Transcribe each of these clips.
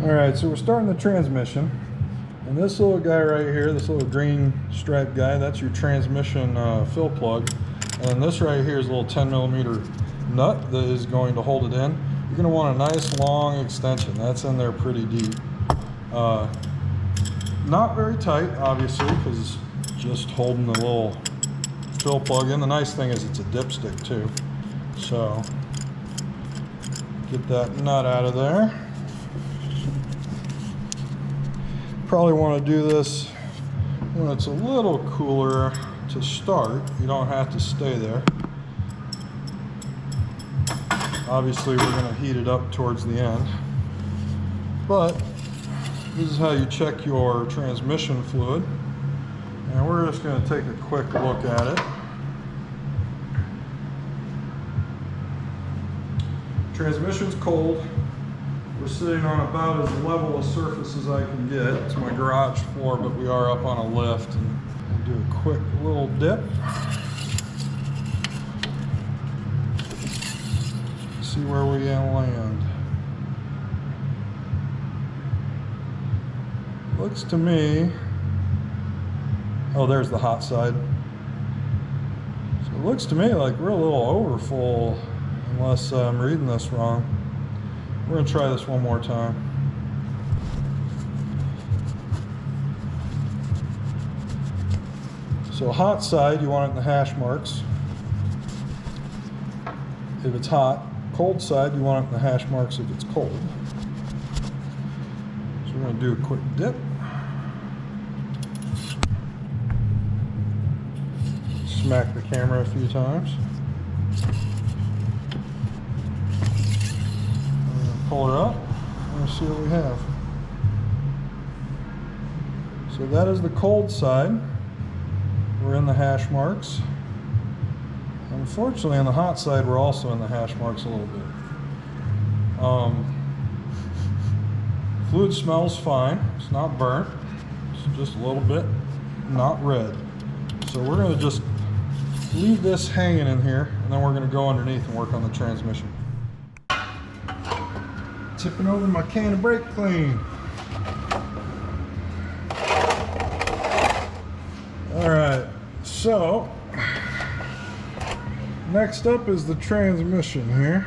Alright, so we're starting the transmission. And this little guy right here, this little green striped guy, that's your transmission fill plug. And this right here is a little 10mm nut that is going to hold it in. You're going to want a nice long extension. That's in there pretty deep. Not very tight, obviously, because it's just holding the little fill plug in. The nice thing is it's a dipstick too. So get that nut out of there. Probably want to do this when it's a little cooler to start. You don't have to stay there. Obviously we're going to heat it up towards the end, but this is how you check your transmission fluid, and we're just going to take a quick look at it. Transmission's cold. We're sitting on about as level a surface as I can get. It's my garage floor, but we are up on a lift, and we'll do a quick little dip. See where we land. Looks to me, oh, there's the hot side. So it looks to me like we're a little overfull, unless I'm reading this wrong. We're going to try this one more time. So hot side, you want it in the hash marks. If it's hot. Cold side, you want it in the hash marks if it's cold. So we're going to do a quick dip. Smack the camera a few times. Pull it up and see what we have. So that is the cold side. We're in the hash marks. Unfortunately, on the hot side, we're also in the hash marks a little bit. Fluid smells fine. It's not burnt. It's just a little bit not red. So we're going to just leave this hanging in here, and then we're going to go underneath and work on the transmission. Tipping over my can of brake clean. Alright, so next up is the transmission here.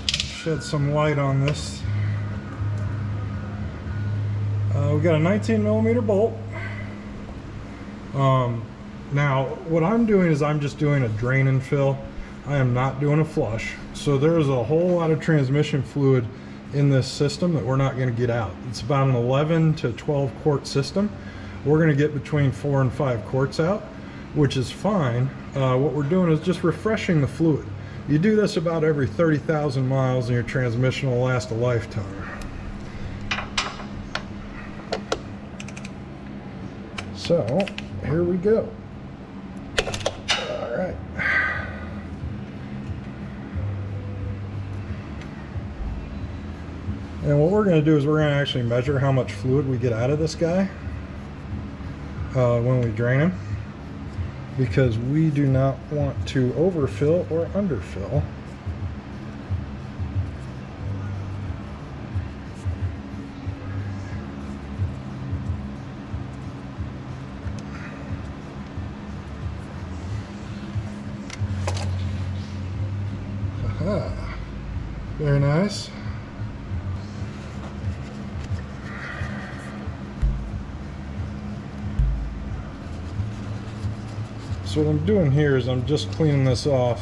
Shed some light on this. We got a 19mm bolt. Now, what I'm doing is I'm just doing a drain and fill. I am not doing a flush. So there's a whole lot of transmission fluid in this system that we're not going to get out. It's about an 11 to 12 quart system. We're going to get between 4 and 5 quarts out, which is fine. What we're doing is just refreshing the fluid. You do this about every 30,000 miles and your transmission will last a lifetime. So here we go. All right. And what we're going to do is we're going to actually measure how much fluid we get out of this guy when we drain him, because we do not want to overfill or underfill. Aha. Very nice. So what I'm doing here is I'm just cleaning this off,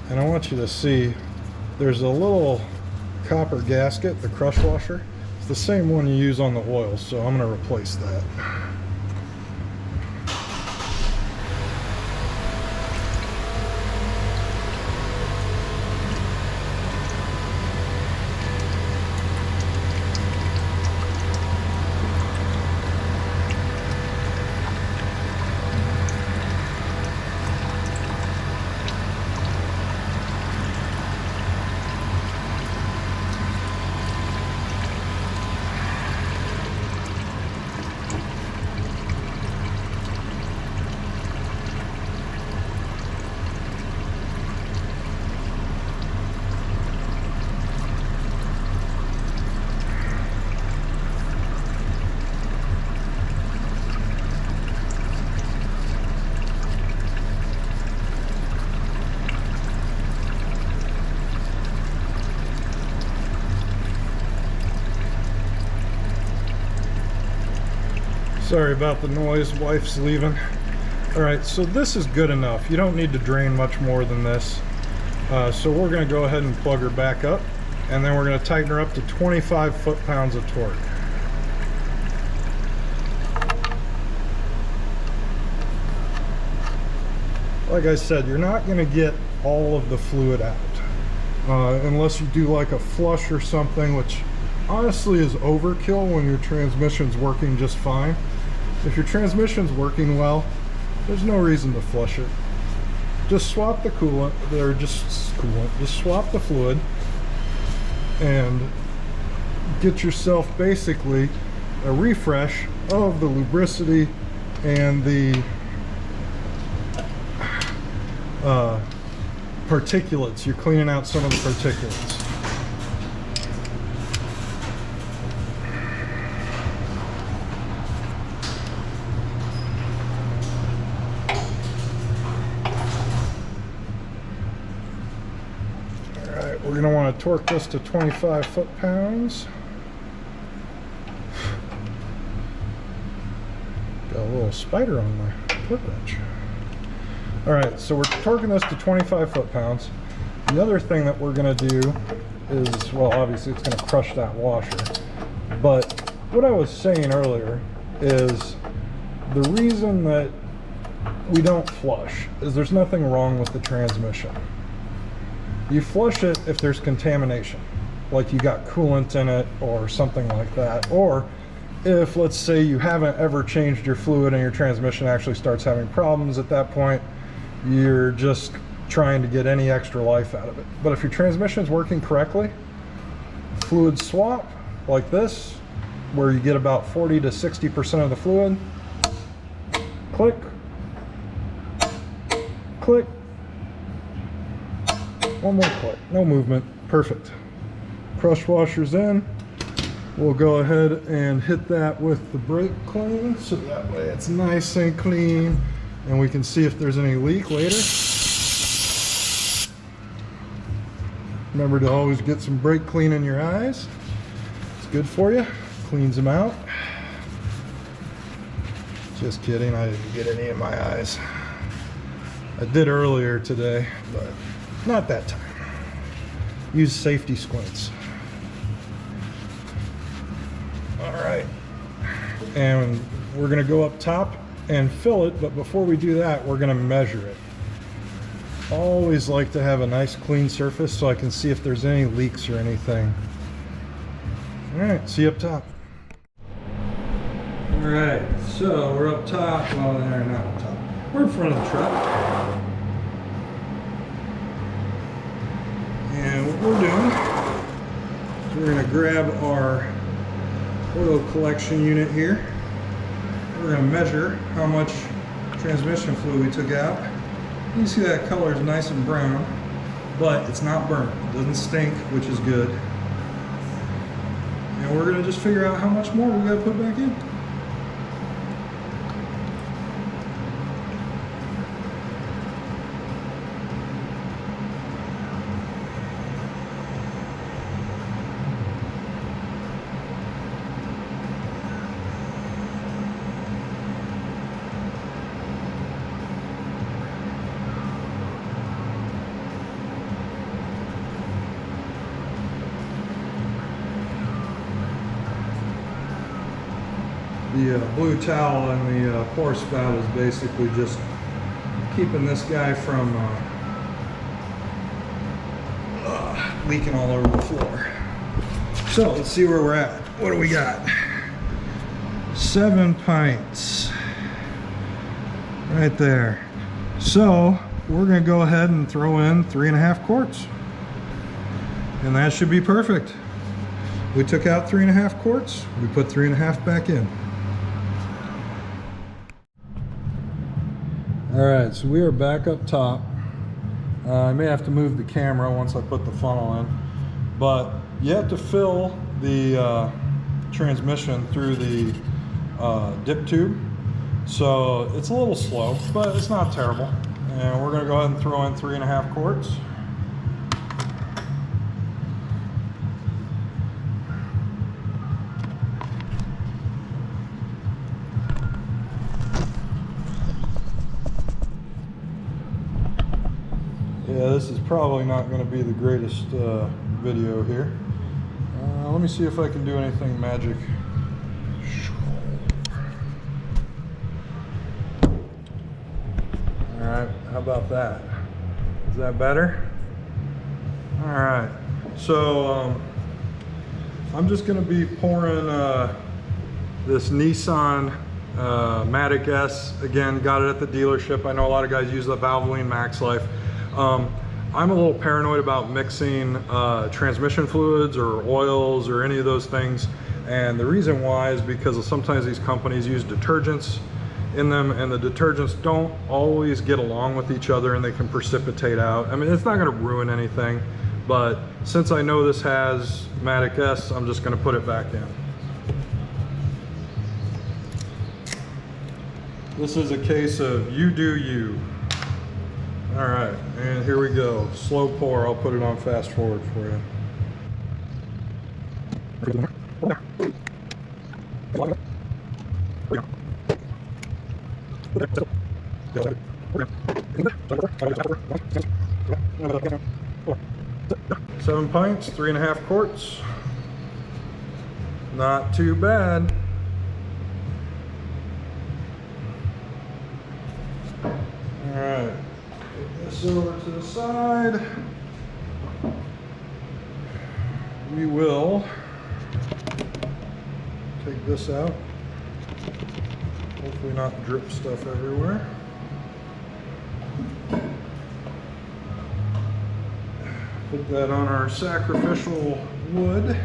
and I want you to see there's a little copper gasket, the crush washer. It's the same one you use on the oil, so I'm going to replace that. Sorry about the noise, wife's leaving. All right, so this is good enough. You don't need to drain much more than this. So we're gonna go ahead and plug her back up, and then we're gonna tighten her up to 25 foot-pounds of torque. Like I said, you're not gonna get all of the fluid out. Unless you do like a flush or something, which honestly is overkill when your transmission's working just fine. If your transmission's working well, there's no reason to flush it. Just swap the coolant, or just swap the fluid and get yourself basically a refresh of the lubricity and the particulates. You're cleaning out some of the particulates. Alright, we're going to want to torque this to 25 foot-pounds. Got a little spider on my torque wrench. Alright, so we're torquing this to 25 foot-pounds. The other thing that we're going to do is, well, obviously it's going to crush that washer. But what I was saying earlier is the reason that we don't flush is there's nothing wrong with the transmission. You flush it if there's contamination, like you got coolant in it or something like that. Or if, let's say, you haven't ever changed your fluid and your transmission actually starts having problems. At that point, you're just trying to get any extra life out of it. But if your transmission is working correctly, fluid swap like this, where you get about 40 to 60% of the fluid, click, click, one more click, no movement, perfect. Crush washer's in. We'll go ahead and hit that with the brake clean, so that way it's nice and clean. And we can see if there's any leak later. Remember to always get some brake clean in your eyes. It's good for you. Cleans them out. Just kidding, I didn't get any in my eyes. I did earlier today, but not that time. Use safety squints. All right. And we're gonna go up top and fill it, but before we do that, we're going to measure it. Always like to have a nice clean surface so I can see if there's any leaks or anything. Alright, see you up top. Alright, so we're up top. Well, they're not up top. We're in front of the truck. And what we're doing is we're going to grab our oil collection unit here. We're going to measure how much transmission fluid we took out. You can see that color is nice and brown, but it's not burnt. It doesn't stink, which is good. And we're going to just figure out how much more we got to put back in. The blue towel and the pour spout is basically just keeping this guy from leaking all over the floor. So let's see where we're at. What do we got? 7 pints right there. So we're going to go ahead and throw in 3.5 quarts, and that should be perfect. We took out 3.5 quarts, we put 3.5 back in. Alright, so we are back up top. I may have to move the camera once I put the funnel in, but you have to fill the transmission through the dip tube. So it's a little slow, but it's not terrible. And we're going to go ahead and throw in 3.5 quarts. this is probably not going to be the greatest video here. Let me see if I can do anything magic. Alright, how about that? Is that better? Alright, so I'm just going to be pouring this Nissan Matic S. Again, got it at the dealership. I know a lot of guys use the Valvoline Max Life. I'm a little paranoid about mixing transmission fluids or oils or any of those things, and the reason why is because sometimes these companies use detergents in them, and the detergents don't always get along with each other, and they can precipitate out. I mean, it's not going to ruin anything, but since I know this has Matic S, I'm just going to put it back in. This is a case of you do you. All right, and here we go. Slow pour. I'll put it on fast forward for you. 7 pints, 3.5 quarts. Not too bad. All right. This over to the side. We will take this out. Hopefully not drip stuff everywhere. Put that on our sacrificial wood.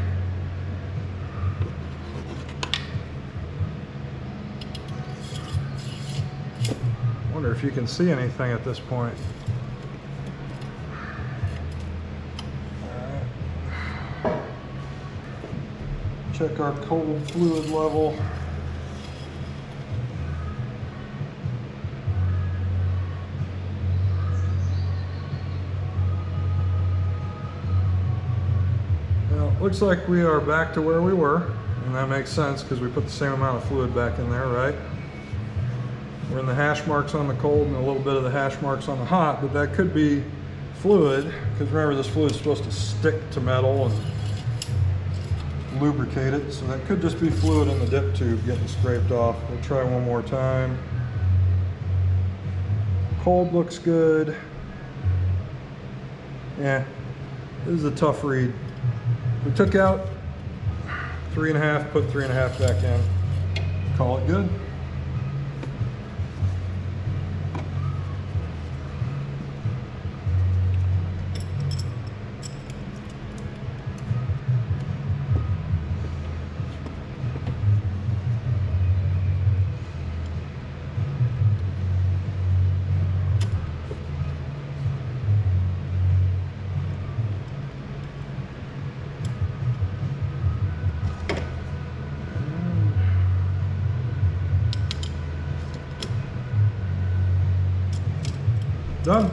Wonder if you can see anything at this point. Check our cold fluid level. Well, looks like we are back to where we were, and that makes sense because we put the same amount of fluid back in there, right? We're in the hash marks on the cold and a little bit of the hash marks on the hot, but that could be fluid, because remember, this fluid is supposed to stick to metal and lubricate it, so that could just be fluid in the dip tube getting scraped off. We'll try one more time. Cold looks good. Yeah, this is a tough read. We took out 3.5, put 3.5 back in. Call it good. Done.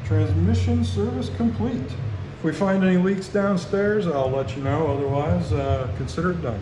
Transmission service complete. If we find any leaks downstairs, I'll let you know. Otherwise, consider it done.